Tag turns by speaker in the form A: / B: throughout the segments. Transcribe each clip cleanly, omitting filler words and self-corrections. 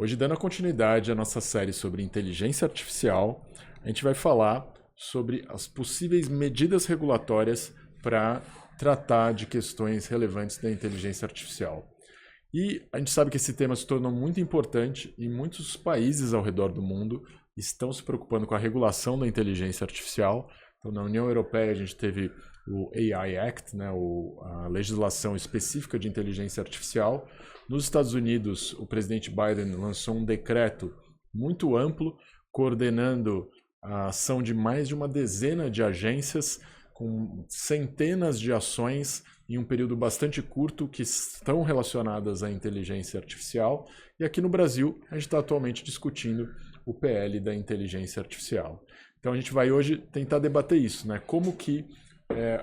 A: Hoje, dando continuidade à nossa série sobre inteligência artificial, a gente vai falar sobre as possíveis medidas regulatórias para tratar de questões relevantes da inteligência artificial. E a gente sabe que esse tema se tornou muito importante e muitos países ao redor do mundo estão se preocupando com a regulação da inteligência artificial. Então, na União Europeia, a gente teve o AI Act, né, a legislação específica de inteligência artificial. Nos Estados Unidos, o presidente Biden lançou um decreto muito amplo, coordenando a ação de mais de uma dezena de agências, com centenas de ações em um período bastante curto que estão relacionadas à inteligência artificial. E aqui no Brasil, a gente está atualmente discutindo o PL da inteligência artificial. Então a gente vai hoje tentar debater isso, né? Como que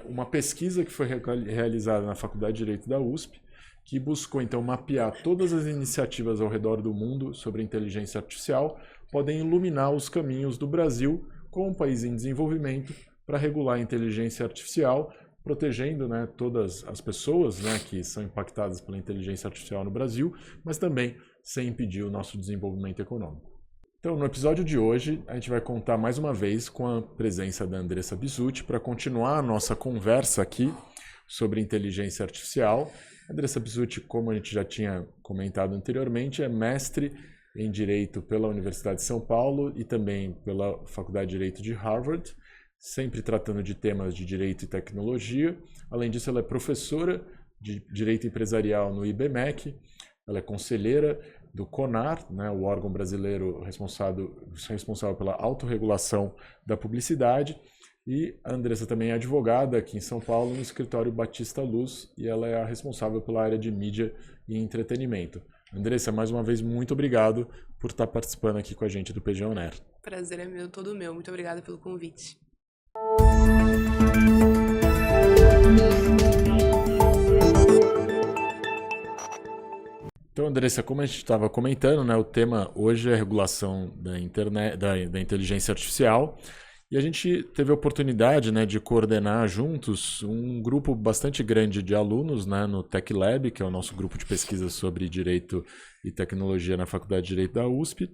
A: uma pesquisa que foi realizada na Faculdade de Direito da USP, que buscou então mapear todas as iniciativas ao redor do mundo sobre inteligência artificial, podem iluminar os caminhos do Brasil como um país em desenvolvimento para regular a inteligência artificial, protegendo, né, todas as pessoas, né, que são impactadas pela inteligência artificial no Brasil, mas também sem impedir o nosso desenvolvimento econômico. Então, no episódio de hoje, a gente vai contar mais uma vez com a presença da Andressa Bizzuti para continuar a nossa conversa aqui sobre inteligência artificial. A Andressa Bizzuti, como a gente já tinha comentado anteriormente, é mestre em Direito pela Universidade de São Paulo e também pela Faculdade de Direito de Harvard, sempre tratando de temas de direito e tecnologia. Além disso, ela é professora de Direito Empresarial no IBMEC, ela é conselheira do CONAR, né, o órgão brasileiro responsável pela autorregulação da publicidade. E a Andressa também é advogada aqui em São Paulo, no escritório Batista Luz, e ela é a responsável pela área de mídia e entretenimento. Andressa, mais uma vez, muito obrigado por estar participando aqui com a gente do PG On Air.
B: Prazer é meu, todo meu. Muito obrigada pelo convite.
A: Então, Andressa, como a gente estava comentando, né, o tema hoje é a regulação da internet, da inteligência artificial. E a gente teve a oportunidade, né, de coordenar juntos um grupo bastante grande de alunos, né, no Tech Lab, que é o nosso grupo de pesquisa sobre direito e tecnologia na Faculdade de Direito da USP,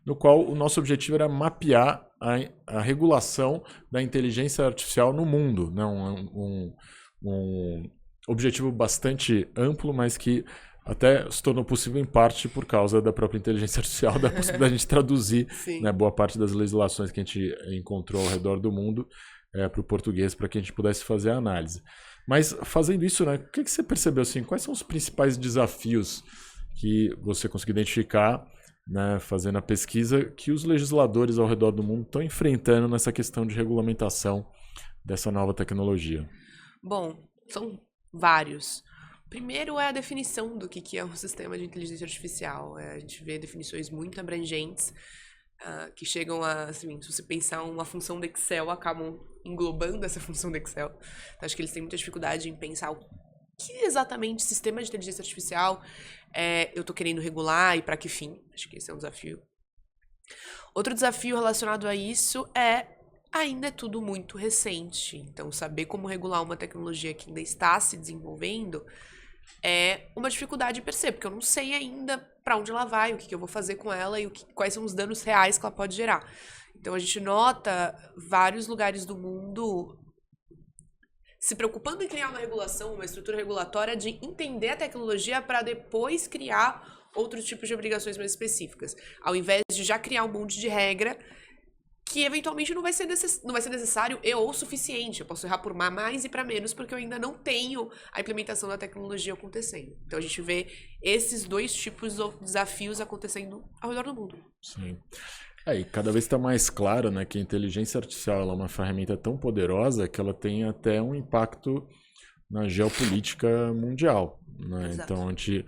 A: no qual o nosso objetivo era mapear a regulação da inteligência artificial no mundo, né, um objetivo bastante amplo, mas que até se tornou possível em parte por causa da própria inteligência artificial, da possibilidade de a gente traduzir, né, boa parte das legislações que a gente encontrou ao redor do mundo para o português, para que a gente pudesse fazer a análise. Mas fazendo isso, né, o que você percebeu? Assim, quais são os principais desafios que você conseguiu identificar, né, fazendo a pesquisa, que os legisladores ao redor do mundo estão enfrentando nessa questão de regulamentação dessa nova tecnologia?
B: Bom, são vários. Primeiro é a definição do que é um sistema de inteligência artificial. A gente vê definições muito abrangentes que chegam a, assim, se você pensar uma função do Excel, acabam englobando essa função do Excel. Então, acho que eles têm muita dificuldade em pensar o que exatamente sistema de inteligência artificial eu estou querendo regular e para que fim. Acho que esse é um desafio. Outro desafio relacionado a isso ainda é tudo muito recente. Então, saber como regular uma tecnologia que ainda está se desenvolvendo é uma dificuldade per se, porque eu não sei ainda para onde ela vai, o que eu vou fazer com ela e quais são os danos reais que ela pode gerar. Então, a gente nota vários lugares do mundo se preocupando em criar uma regulação, uma estrutura regulatória de entender a tecnologia para depois criar outros tipos de obrigações mais específicas, ao invés de já criar um monte de regra que eventualmente não vai ser necessário ou suficiente. Eu posso errar por mais e para menos, porque eu ainda não tenho a implementação da tecnologia acontecendo. Então a gente vê esses dois tipos de desafios acontecendo ao redor do mundo.
A: Sim. E cada vez está mais claro, né, que a inteligência artificial é uma ferramenta tão poderosa que ela tem até um impacto na geopolítica mundial, né? Então a gente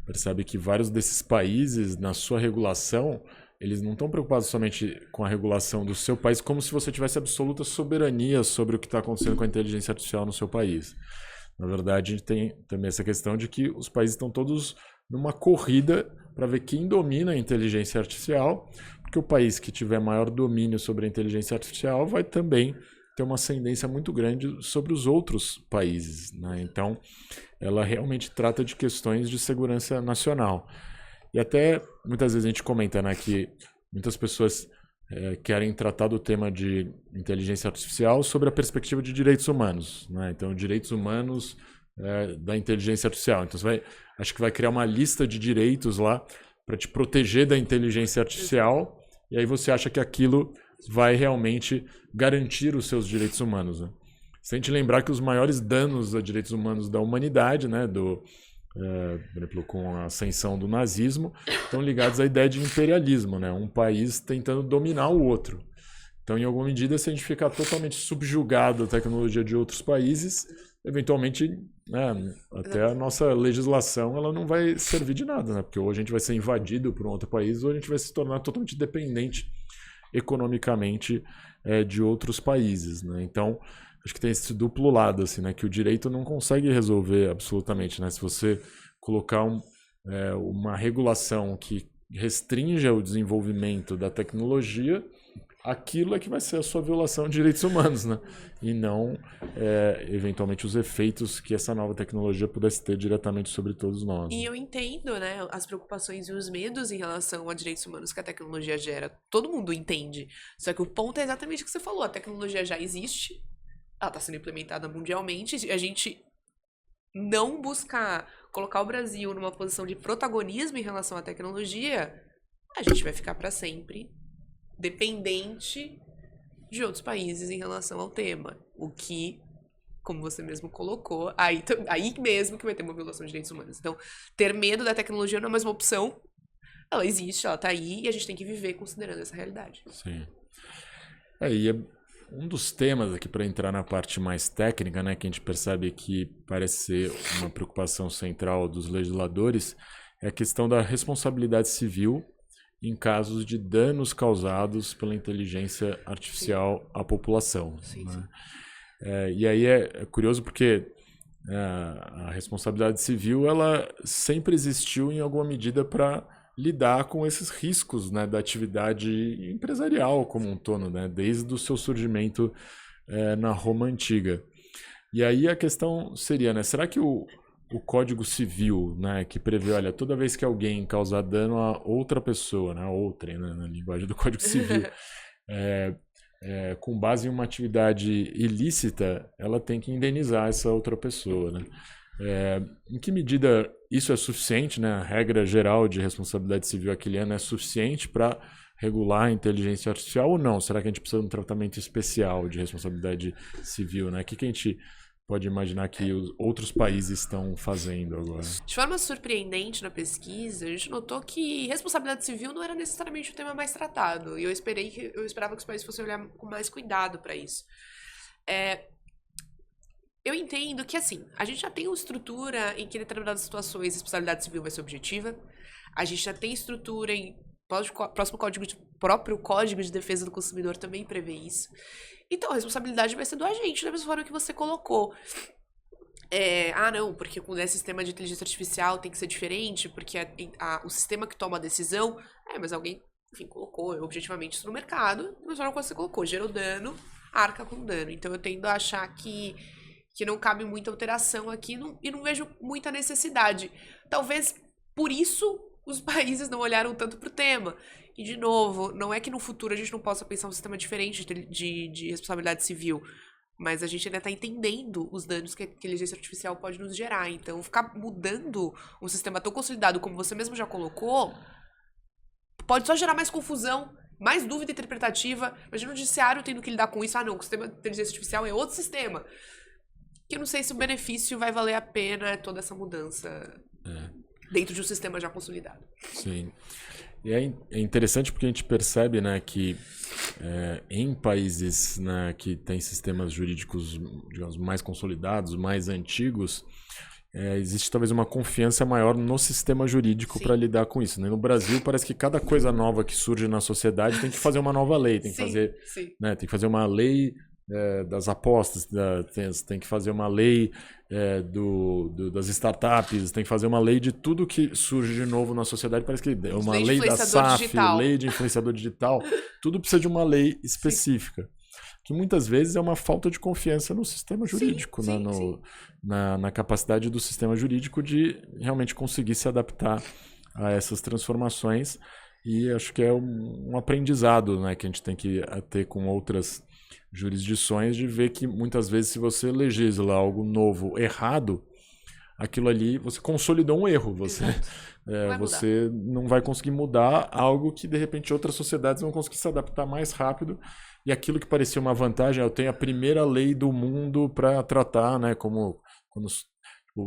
A: percebe que vários desses países, na sua regulação, eles não estão preocupados somente com a regulação do seu país, como se você tivesse absoluta soberania sobre o que está acontecendo com a inteligência artificial no seu país. Na verdade, a gente tem também essa questão de que os países estão todos numa corrida para ver quem domina a inteligência artificial, porque o país que tiver maior domínio sobre a inteligência artificial vai também ter uma ascendência muito grande sobre os outros países, né? Então, ela realmente trata de questões de segurança nacional. E até muitas vezes a gente comenta, né, que muitas pessoas querem tratar do tema de inteligência artificial sobre a perspectiva de direitos humanos, né? Então, direitos humanos da inteligência artificial. Então, acho que vai criar uma lista de direitos lá para te proteger da inteligência artificial, e aí você acha que aquilo vai realmente garantir os seus direitos humanos, né? Se a gente lembrar que os maiores danos a direitos humanos da humanidade, né, por exemplo, com a ascensão do nazismo, estão ligados à ideia de imperialismo, né? Um país tentando dominar o outro. Então, em alguma medida, se a gente ficar totalmente subjugado à tecnologia de outros países, eventualmente, né, até a nossa legislação ela não vai servir de nada, né? Porque ou a gente vai ser invadido por um outro país, ou a gente vai se tornar totalmente dependente economicamente de outros países, né? Então, acho que tem esse duplo lado, assim, né? Que o direito não consegue resolver absolutamente, né? Se você colocar uma regulação que restrinja o desenvolvimento da tecnologia, aquilo é que vai ser a sua violação de direitos humanos, né? E não, eventualmente, os efeitos que essa nova tecnologia pudesse ter diretamente sobre todos nós.
B: E eu entendo, né, as preocupações e os medos em relação a direitos humanos que a tecnologia gera. Todo mundo entende. Só que o ponto é exatamente o que você falou. A tecnologia já existe, ela está sendo implementada mundialmente. A gente não buscar colocar o Brasil numa posição de protagonismo em relação à tecnologia, a gente vai ficar para sempre dependente de outros países em relação ao tema. O que, como você mesmo colocou, aí mesmo que vai ter uma violação de direitos humanos. Então, ter medo da tecnologia não é mais uma opção. Ela existe, ela tá aí, e a gente tem que viver considerando essa realidade.
A: Sim. E um dos temas aqui, para entrar na parte mais técnica, né, que a gente percebe que parece ser uma preocupação central dos legisladores, é a questão da responsabilidade civil em casos de danos causados pela inteligência artificial à população.
B: Sim,
A: né?
B: sim.
A: E aí é curioso porque a responsabilidade civil ela sempre existiu em alguma medida para lidar com esses riscos, né, da atividade empresarial como um todo, né, desde o seu surgimento na Roma Antiga. E aí a questão seria, né, será que o Código Civil, né, que prevê, olha, toda vez que alguém causar dano a outra pessoa, né, na linguagem do Código Civil, com base em uma atividade ilícita, ela tem que indenizar essa outra pessoa, né? Em que medida isso é suficiente, né? A regra geral de responsabilidade civil aquiliana é suficiente para regular a inteligência artificial ou não? Será que a gente precisa de um tratamento especial de responsabilidade civil, né? O que a gente pode imaginar que os outros países estão fazendo agora?
B: De forma surpreendente na pesquisa, a gente notou que responsabilidade civil não era necessariamente o tema mais tratado. E eu esperava que os países fossem olhar com mais cuidado para isso. Eu entendo que, assim, a gente já tem uma estrutura em que em determinadas situações a responsabilidade civil vai ser objetiva. A gente já tem estrutura em próprio Código de Defesa do Consumidor também prevê isso. Então, a responsabilidade vai ser do agente, da mesma forma que você colocou. Não, porque com esse sistema de inteligência artificial tem que ser diferente, porque o sistema que toma a decisão... mas alguém, enfim, colocou objetivamente isso no mercado, da mesma forma que você colocou, gerou dano, arca com dano. Então, eu tendo a achar que não cabe muita alteração aqui e não vejo muita necessidade. Talvez, por isso, os países não olharam tanto para o tema. E, de novo, não é que no futuro a gente não possa pensar um sistema diferente de responsabilidade civil, mas a gente ainda está entendendo os danos que a inteligência artificial pode nos gerar. Então, ficar mudando um sistema tão consolidado como você mesmo já colocou, pode só gerar mais confusão, mais dúvida interpretativa. Imagina o judiciário tendo que lidar com isso. Não, o sistema de inteligência artificial é outro sistema. Que eu não sei se o benefício vai valer a pena toda essa mudança dentro de um sistema já consolidado.
A: Sim. E é interessante porque a gente percebe, né, que em países, né, que têm sistemas jurídicos, digamos, mais consolidados, mais antigos, existe talvez uma confiança maior no sistema jurídico para lidar com isso. Né? No Brasil, parece que cada coisa nova que surge na sociedade tem que fazer uma nova lei, tem que fazer uma lei das apostas, tem que fazer uma lei das startups, tem que fazer uma lei de tudo que surge de novo na sociedade. Parece que é uma lei da SAF, digital. Lei de influenciador digital, tudo precisa de uma lei específica. Sim. Que muitas vezes é uma falta de confiança no sistema jurídico, na capacidade do sistema jurídico de realmente conseguir se adaptar a essas transformações. E acho que é um aprendizado, né, que a gente tem que ter com outras jurisdições, de ver que muitas vezes, se você legisla algo novo errado, aquilo ali, você consolidou um erro. Você não vai conseguir mudar algo que, de repente, outras sociedades vão conseguir se adaptar mais rápido. E aquilo que parecia uma vantagem, eu tenho a primeira lei do mundo para tratar, né, como quando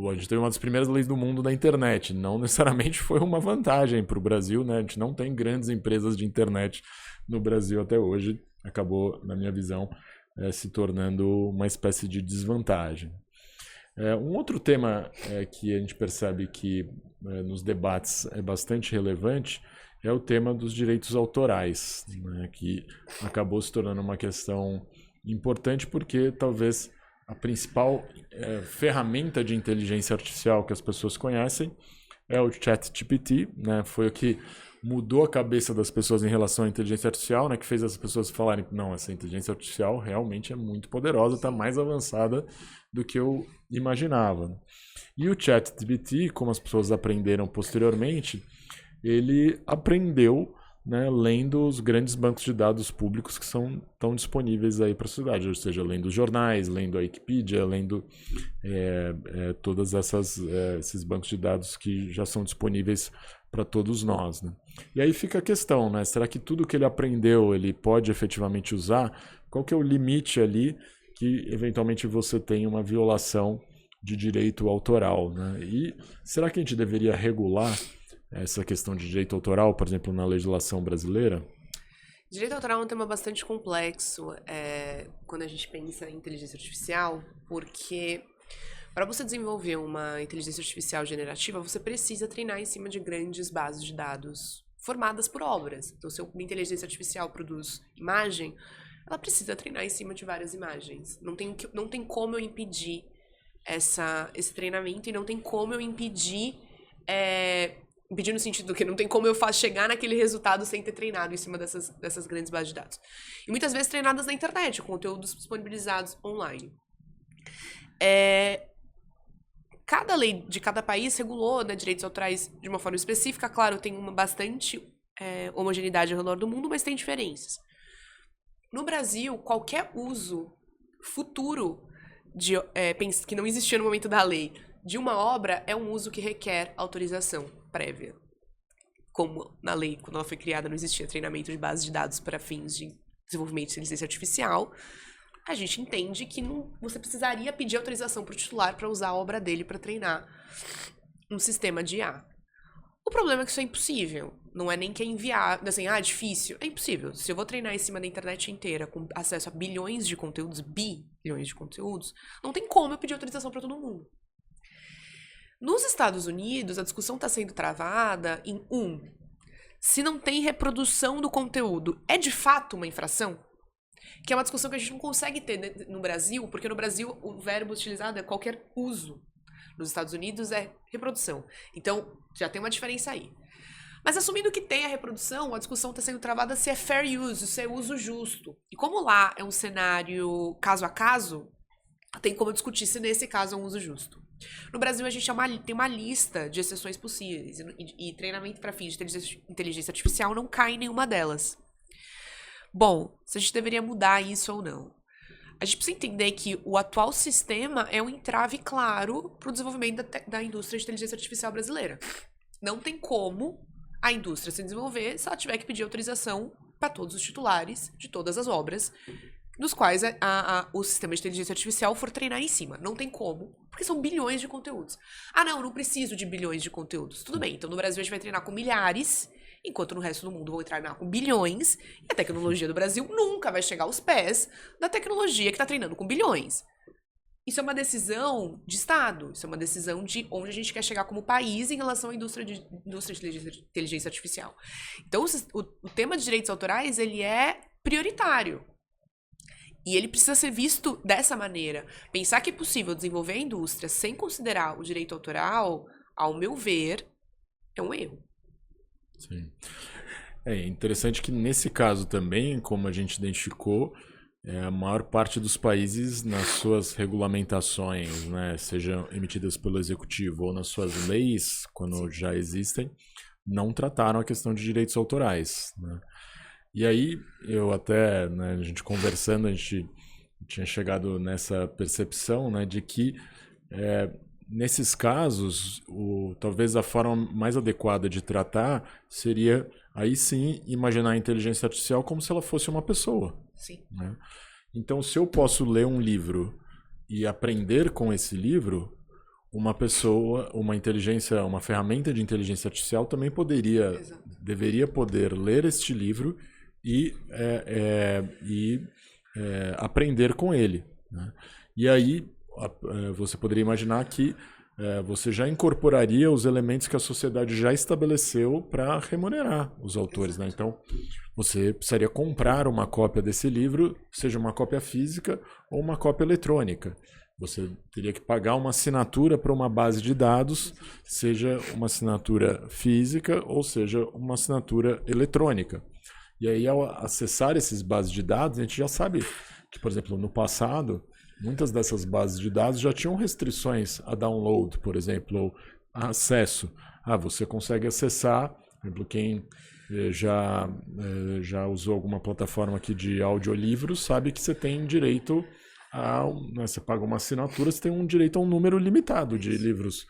A: a gente teve uma das primeiras leis do mundo da internet. Não necessariamente foi uma vantagem para o Brasil, né? A gente não tem grandes empresas de internet no Brasil até hoje. Acabou, na minha visão, se tornando uma espécie de desvantagem. Um outro tema que a gente percebe que nos debates é bastante relevante é o tema dos direitos autorais, né? Que acabou se tornando uma questão importante porque talvez a principal ferramenta de inteligência artificial que as pessoas conhecem é o ChatGPT, né? Foi o que mudou a cabeça das pessoas em relação à inteligência artificial, né? Que fez as pessoas falarem, não, essa inteligência artificial realmente é muito poderosa, está mais avançada do que eu imaginava. E o ChatGPT, como as pessoas aprenderam posteriormente, ele aprendeu, né, lendo os grandes bancos de dados públicos que estão disponíveis aí para a sociedade, ou seja, lendo os jornais, lendo a Wikipedia, lendo todos esses bancos de dados que já são disponíveis para todos nós, né? E aí fica a questão, né? Será que tudo que ele aprendeu ele pode efetivamente usar? Qual que é o limite ali que eventualmente você tem uma violação de direito autoral, né? E será que a gente deveria regular essa questão de direito autoral, por exemplo, na legislação brasileira?
B: Direito autoral é um tema bastante complexo quando a gente pensa em inteligência artificial, porque para você desenvolver uma inteligência artificial generativa, você precisa treinar em cima de grandes bases de dados formadas por obras. Então, se uma inteligência artificial produz imagem, ela precisa treinar em cima de várias imagens. Não tem como eu impedir esse treinamento e não tem como eu impedir no sentido que não tem como eu chegar naquele resultado sem ter treinado em cima dessas grandes bases de dados. E muitas vezes treinadas na internet, conteúdos disponibilizados online. Cada lei de cada país regulou, né, direitos autorais de uma forma específica. Claro, tem uma bastante homogeneidade ao redor do mundo, mas tem diferenças. No Brasil, qualquer uso futuro que não existia no momento da lei de uma obra é um uso que requer autorização prévia. Como na lei, quando ela foi criada, não existia treinamento de base de dados para fins de desenvolvimento de inteligência artificial, a gente entende que você precisaria pedir autorização para o titular para usar a obra dele para treinar um sistema de IA. O problema é que isso é impossível. Não é nem que é inviável, assim, é difícil. É impossível. Se eu vou treinar em cima da internet inteira, com acesso a bilhões de conteúdos, bilhões de conteúdos, não tem como eu pedir autorização para todo mundo. Nos Estados Unidos, a discussão está sendo travada em se não tem reprodução do conteúdo, é de fato uma infração? Que é uma discussão que a gente não consegue ter no Brasil, porque no Brasil o verbo utilizado é qualquer uso. Nos Estados Unidos é reprodução. Então, já tem uma diferença aí. Mas assumindo que tem a reprodução, a discussão está sendo travada se é fair use, se é uso justo. E como lá é um cenário caso a caso, tem como discutir se nesse caso é um uso justo. No Brasil, a gente tem uma lista de exceções possíveis e treinamento para fins de inteligência artificial não cai em nenhuma delas. Bom, se a gente deveria mudar isso ou não. A gente precisa entender que o atual sistema é um entrave claro para o desenvolvimento da indústria de inteligência artificial brasileira. Não tem como a indústria se desenvolver se ela tiver que pedir autorização para todos os titulares de todas as obras dos quais o sistema de inteligência artificial for treinar em cima. Não tem como, porque são bilhões de conteúdos. Não preciso de bilhões de conteúdos. Tudo bem, então no Brasil a gente vai treinar com milhares, enquanto no resto do mundo vão treinar com bilhões, e a tecnologia do Brasil nunca vai chegar aos pés da tecnologia que está treinando com bilhões. Isso é uma decisão de Estado, isso é uma decisão de onde a gente quer chegar como país em relação à indústria de inteligência artificial. Então, o tema de direitos autorais, ele é prioritário. E ele precisa ser visto dessa maneira. Pensar que é possível desenvolver a indústria sem considerar o direito autoral, ao meu ver, é um erro.
A: Sim. É interessante que nesse caso também, como a gente identificou, a maior parte dos países nas suas regulamentações, né, sejam emitidas pelo executivo ou nas suas leis, quando já existem, não trataram a questão de direitos autorais, né? E aí, eu até, né, a gente conversando, a gente tinha chegado nessa percepção, né, de que nesses casos, talvez a forma mais adequada de tratar seria, aí sim, imaginar a inteligência artificial como se ela fosse uma pessoa.
B: Sim.
A: Né? Então, se eu posso ler um livro e aprender com esse livro, uma pessoa, uma ferramenta de inteligência artificial também deveria poder ler este livro e aprender com ele. Né? E aí você poderia imaginar que você já incorporaria os elementos que a sociedade já estabeleceu para remunerar os autores. Né? Então, você precisaria comprar uma cópia desse livro, seja uma cópia física ou uma cópia eletrônica. Você teria que pagar uma assinatura para uma base de dados, seja uma assinatura física ou seja uma assinatura eletrônica. E aí, ao acessar esses bases de dados, a gente já sabe que, por exemplo, no passado, muitas dessas bases de dados já tinham restrições a download, por exemplo, ou a acesso. Você consegue acessar, por exemplo, quem já usou alguma plataforma aqui de audiolivros sabe que você tem direito você paga uma assinatura, você tem um direito a um número limitado de livros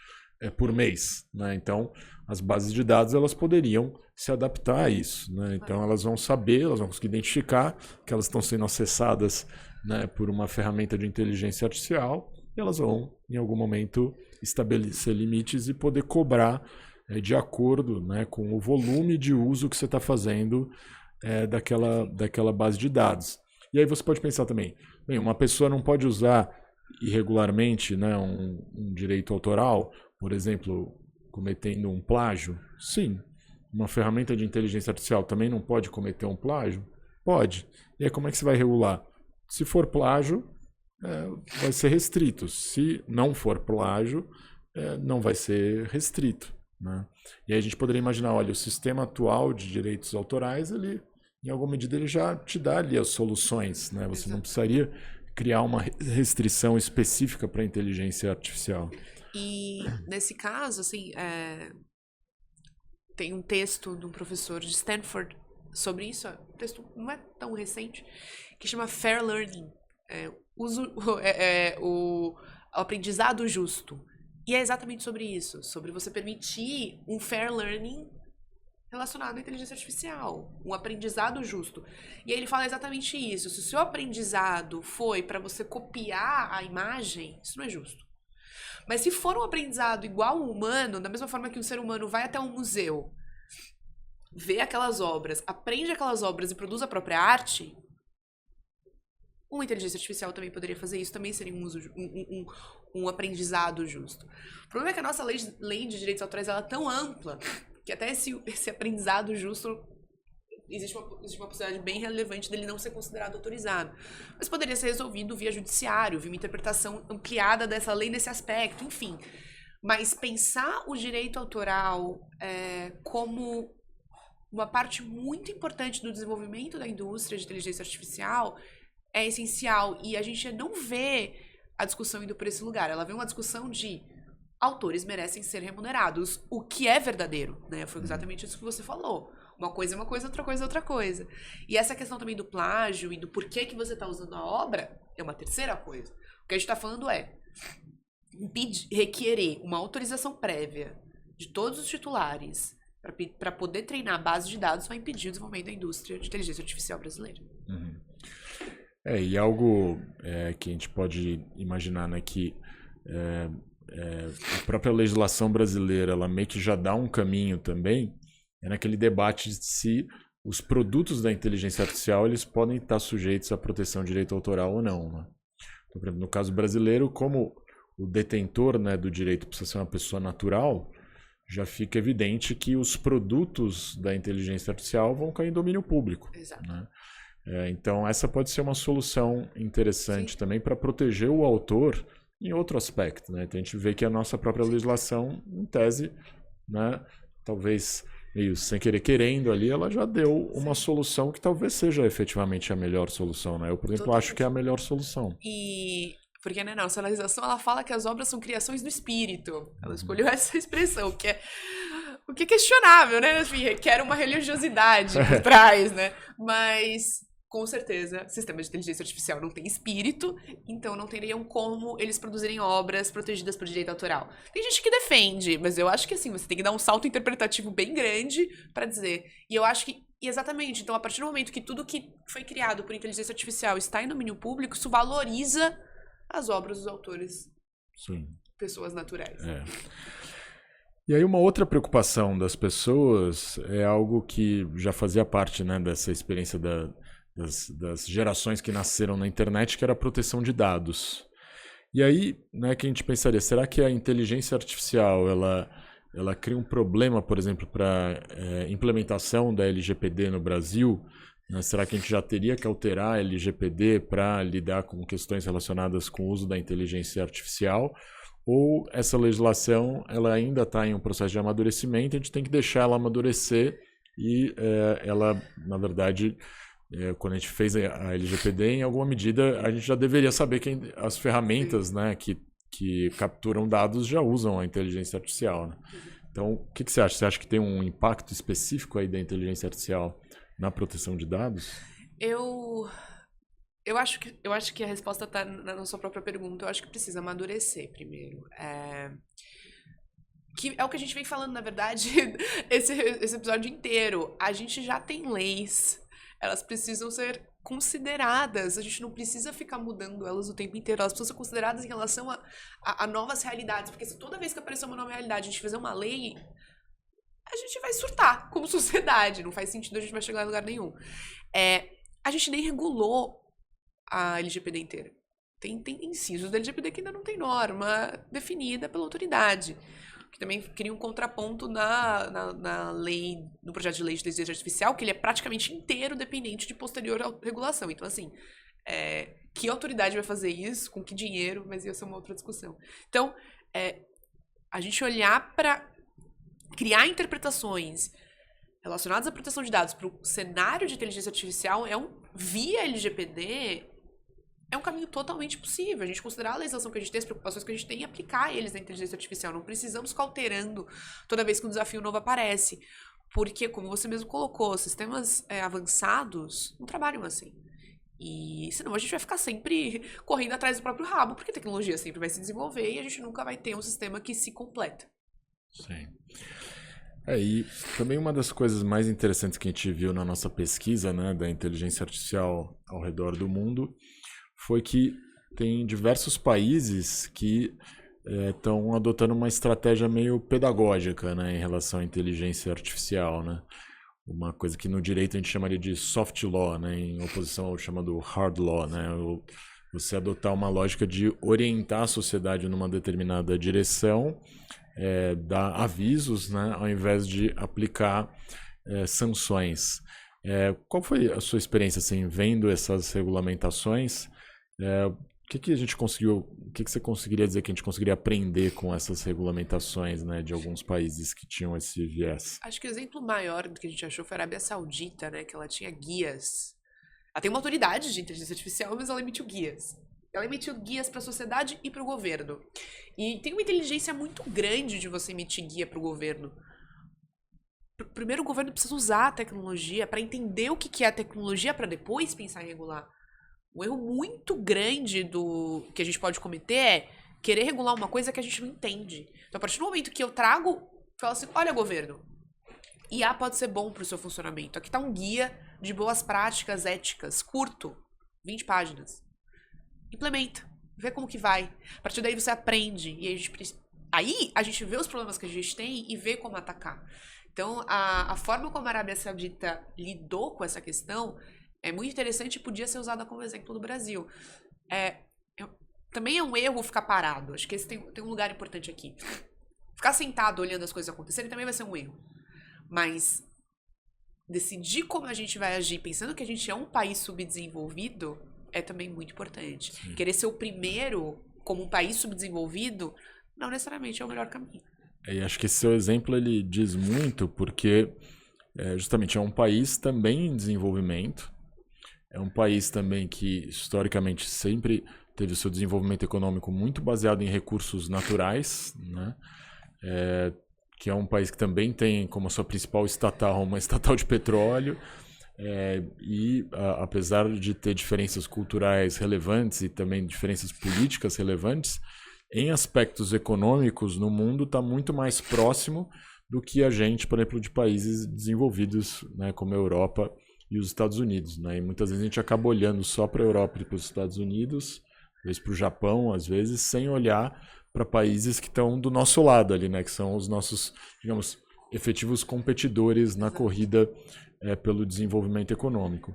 A: por mês. Né? Então, as bases de dados elas poderiam se adaptar a isso. Né? Então, elas vão saber, elas vão conseguir identificar que elas estão sendo acessadas, né, por uma ferramenta de inteligência artificial e elas vão, em algum momento, estabelecer limites e poder cobrar de acordo, né, com o volume de uso que você está fazendo daquela base de dados. E aí você pode pensar também, bem, uma pessoa não pode usar irregularmente, né, um direito autoral, por exemplo, cometendo um plágio? Sim. Uma ferramenta de inteligência artificial também não pode cometer um plágio? Pode. E aí como é que você vai regular? Se for plágio, vai ser restrito. Se não for plágio, não vai ser restrito. Né? E aí a gente poderia imaginar, olha, o sistema atual de direitos autorais, ele, em alguma medida, ele já te dá ali as soluções. Né? Você não precisaria criar uma restrição específica para a inteligência artificial.
B: E, nesse caso, assim, tem um texto de um professor de Stanford sobre isso, o texto não é tão recente, que chama Fair Learning, o aprendizado justo. E é exatamente sobre isso, sobre você permitir um fair learning relacionado à inteligência artificial, um aprendizado justo. E aí ele fala exatamente isso, se o seu aprendizado foi para você copiar a imagem, isso não é justo. Mas se for um aprendizado igual ao humano, da mesma forma que um ser humano vai até um museu, vê aquelas obras, aprende aquelas obras e produz a própria arte, uma inteligência artificial também poderia fazer isso, também seria um aprendizado justo. O problema é que a nossa lei de direitos autorais ela é tão ampla que até esse aprendizado justo existe uma possibilidade bem relevante dele não ser considerado autorizado. Mas poderia ser resolvido via judiciário, via uma interpretação ampliada dessa lei nesse aspecto, enfim. Mas pensar o direito autoral como uma parte muito importante do desenvolvimento da indústria de inteligência artificial é essencial. E a gente não vê a discussão indo por esse lugar. Ela vê uma discussão de autores merecem ser remunerados, o que é verdadeiro, né? Foi exatamente isso que você falou. Uma coisa é uma coisa, outra coisa é outra coisa. E essa questão também do plágio e do porquê que você está usando a obra é uma terceira coisa. O que a gente está falando requerer uma autorização prévia de todos os titulares para poder treinar a base de dados vai impedir o desenvolvimento da indústria de inteligência artificial brasileira.
A: Uhum. E algo que a gente pode imaginar, né, que a própria legislação brasileira ela meio que já dá um caminho também, naquele debate de se os produtos da inteligência artificial eles podem estar sujeitos à proteção de direito autoral ou não. Né? Então, por exemplo, no caso brasileiro, como o detentor, né, do direito precisa ser uma pessoa natural, já fica evidente que os produtos da inteligência artificial vão cair em domínio público.
B: Exato.
A: Né? Então, essa pode ser uma solução interessante também para proteger o autor em outro aspecto. Né? Então, a gente vê que a nossa própria legislação, em tese, né, talvez meio sem querer querendo ali, ela já deu uma solução que talvez seja efetivamente a melhor solução. Né? Eu, por exemplo, acho que é a melhor solução.
B: E porque, né, nossa legislação ela fala que as obras são criações do espírito. Ela escolheu essa expressão, que é O que é questionável, né? Enfim, requer uma religiosidade por trás, né? Mas, com certeza, sistemas de inteligência artificial não têm espírito, então não teriam como eles produzirem obras protegidas por direito autoral. Tem gente que defende, mas eu acho que assim, você tem que dar um salto interpretativo bem grande pra dizer. E eu acho que, exatamente, então a partir do momento que tudo que foi criado por inteligência artificial está em domínio público, isso valoriza as obras dos autores.
A: Sim.
B: Pessoas naturais.
A: E aí uma outra preocupação das pessoas é algo que já fazia parte, né, dessa experiência das gerações que nasceram na internet, que era a proteção de dados. E aí, né, que a gente pensaria, será que a inteligência artificial ela cria um problema, por exemplo, para implementação da LGPD no Brasil? Né? Será que a gente já teria que alterar a LGPD para lidar com questões relacionadas com o uso da inteligência artificial? Ou essa legislação ela ainda está em um processo de amadurecimento, a gente tem que deixar ela amadurecer e ela, na verdade, quando a gente fez a LGPD, em alguma medida, a gente já deveria saber que as ferramentas, né, que capturam dados já usam a inteligência artificial. Né? Então, o que você acha? Você acha que tem um impacto específico aí da inteligência artificial na proteção de dados?
B: Eu acho que a resposta está na sua própria pergunta. Eu acho que precisa amadurecer primeiro. Que é o que a gente vem falando, na verdade, esse episódio inteiro. A gente já tem leis. Elas precisam ser consideradas. A gente não precisa ficar mudando elas o tempo inteiro. Elas precisam ser consideradas em relação a novas realidades. Porque se toda vez que aparecer uma nova realidade a gente fizer uma lei, a gente vai surtar como sociedade. Não faz sentido, a gente vai chegar em lugar nenhum. A gente nem regulou a LGPD inteira. Tem incisos da LGPD que ainda não tem norma definida pela autoridade. Que também cria um contraponto na lei, no projeto de lei de inteligência artificial, que ele é praticamente inteiro dependente de posterior regulação. Então, assim, que autoridade vai fazer isso? Com que dinheiro? Mas ia ser uma outra discussão. Então, a gente olhar para criar interpretações relacionadas à proteção de dados para o cenário de inteligência artificial via LGPD é um caminho totalmente possível. A gente considerar a legislação que a gente tem, as preocupações que a gente tem e aplicar eles na inteligência artificial. Não precisamos ficar alterando toda vez que um desafio novo aparece. Porque, como você mesmo colocou, sistemas avançados não trabalham assim. E senão a gente vai ficar sempre correndo atrás do próprio rabo, porque a tecnologia sempre vai se desenvolver e a gente nunca vai ter um sistema que se completa.
A: Sim. E também uma das coisas mais interessantes que a gente viu na nossa pesquisa, né, da inteligência artificial ao redor do mundo foi que tem diversos países que estão adotando uma estratégia meio pedagógica, né, em relação à inteligência artificial, né? Uma coisa que no direito a gente chamaria de soft law, né, em oposição ao chamado hard law, né? Você adotar uma lógica de orientar a sociedade numa determinada direção, dar avisos, né, ao invés de aplicar sanções. Qual foi a sua experiência assim, vendo essas regulamentações? O que a gente conseguiu? O que você conseguiria dizer que a gente conseguiria aprender com essas regulamentações, né, de alguns países que tinham esse viés?
B: Acho que o exemplo maior do que a gente achou foi a Arábia Saudita, né, que ela tinha guias. Ela tem uma autoridade de inteligência artificial, mas ela emitiu guias. Ela emitiu guias para a sociedade e para o governo. E tem uma inteligência muito grande de você emitir guia para o governo. Primeiro, o governo precisa usar a tecnologia para entender o que é a tecnologia para depois pensar em regular. Um erro muito grande que a gente pode cometer é querer regular uma coisa que a gente não entende. Então, a partir do momento que eu falo assim, olha, governo, IA pode ser bom para o seu funcionamento. Aqui está um guia de boas práticas éticas, curto, 20 páginas. Implementa, vê como que vai. A partir daí você aprende. E aí a gente vê os problemas que a gente tem e vê como atacar. Então, a forma como a Arábia Saudita lidou com essa questão é muito interessante e podia ser usada como exemplo do Brasil. Também é um erro ficar parado. Acho que esse tem um lugar importante aqui. Ficar sentado olhando as coisas acontecerem também vai ser um erro. Mas decidir como a gente vai agir, pensando que a gente é um país subdesenvolvido, é também muito importante. Sim. Querer ser o primeiro como um país subdesenvolvido não necessariamente é o melhor caminho.
A: E acho que esse seu exemplo ele diz muito porque justamente é um país também em desenvolvimento. É um país também que, historicamente, sempre teve o seu desenvolvimento econômico muito baseado em recursos naturais, né? que é um país que também tem como sua principal estatal uma estatal de petróleo. Apesar de ter diferenças culturais relevantes e também diferenças políticas relevantes, em aspectos econômicos no mundo está muito mais próximo do que a gente, por exemplo, de países desenvolvidos, né, como a Europa e os Estados Unidos. Né? E muitas vezes a gente acaba olhando só para a Europa e para os Estados Unidos, às vezes para o Japão, às vezes, sem olhar para países que estão do nosso lado ali, né, que são os nossos, digamos, efetivos competidores na corrida pelo desenvolvimento econômico.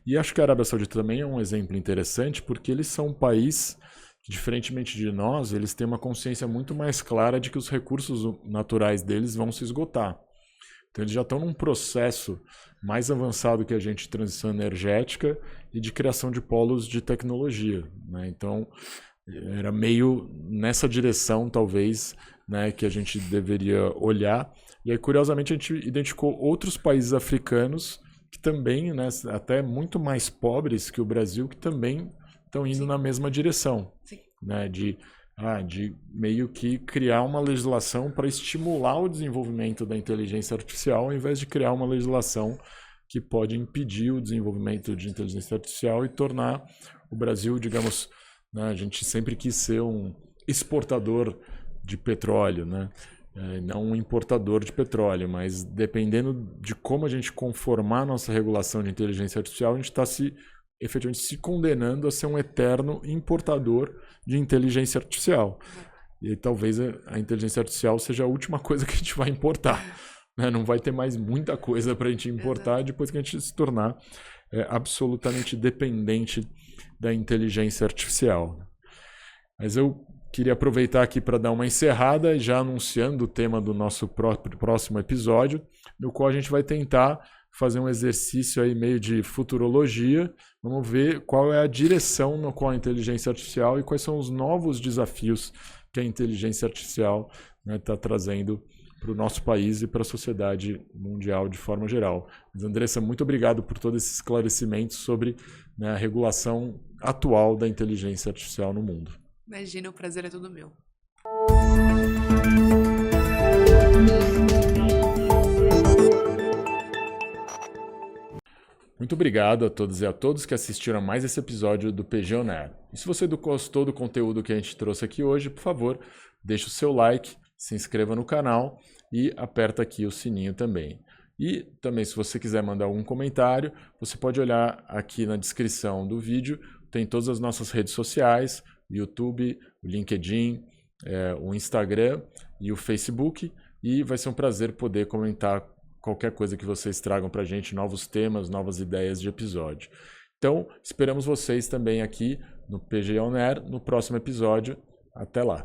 A: E acho que a Arábia Saudita também é um exemplo interessante, porque eles são um país que, diferentemente de nós, eles têm uma consciência muito mais clara de que os recursos naturais deles vão se esgotar. Então eles já estão num processo mais avançado que a gente de transição energética e de criação de polos de tecnologia. Né? Então era meio nessa direção, talvez, né, que a gente deveria olhar. E aí, curiosamente, a gente identificou outros países africanos que também, né, até muito mais pobres que o Brasil, que também estão indo na mesma direção. Né, de meio que criar uma legislação para estimular o desenvolvimento da inteligência artificial, ao invés de criar uma legislação que pode impedir o desenvolvimento de inteligência artificial e tornar o Brasil, digamos, né, a gente sempre quis ser um exportador de petróleo, né? Não um importador de petróleo, mas dependendo de como a gente conformar a nossa regulação de inteligência artificial, a gente está efetivamente se condenando a ser um eterno importador de inteligência artificial. E talvez a inteligência artificial seja a última coisa que a gente vai importar. Né? Não vai ter mais muita coisa para a gente importar depois que a gente se tornar absolutamente dependente da inteligência artificial. Mas eu queria aproveitar aqui para dar uma encerrada, já anunciando o tema do nosso próximo episódio, no qual a gente vai tentar fazer um exercício aí meio de futurologia. Vamos ver qual é a direção no qual a inteligência artificial e quais são os novos desafios que a inteligência artificial está trazendo para o nosso país e para a sociedade mundial de forma geral. Mas, Andressa, muito obrigado por todo esse esclarecimento sobre, né, a regulação atual da inteligência artificial no mundo.
B: Imagina, o prazer é todo meu.
A: Muito obrigado a todos e a todos que assistiram a mais esse episódio do PG On Air. E se você gostou do conteúdo que a gente trouxe aqui hoje, por favor, deixe o seu like, se inscreva no canal e aperta aqui o sininho também. E também, se você quiser mandar algum comentário, você pode olhar aqui na descrição do vídeo, tem todas as nossas redes sociais, o YouTube, o LinkedIn, o Instagram e o Facebook, e vai ser um prazer poder comentar qualquer coisa que vocês tragam para a gente, novos temas, novas ideias de episódio. Então, esperamos vocês também aqui no PG On Air, no próximo episódio. Até lá!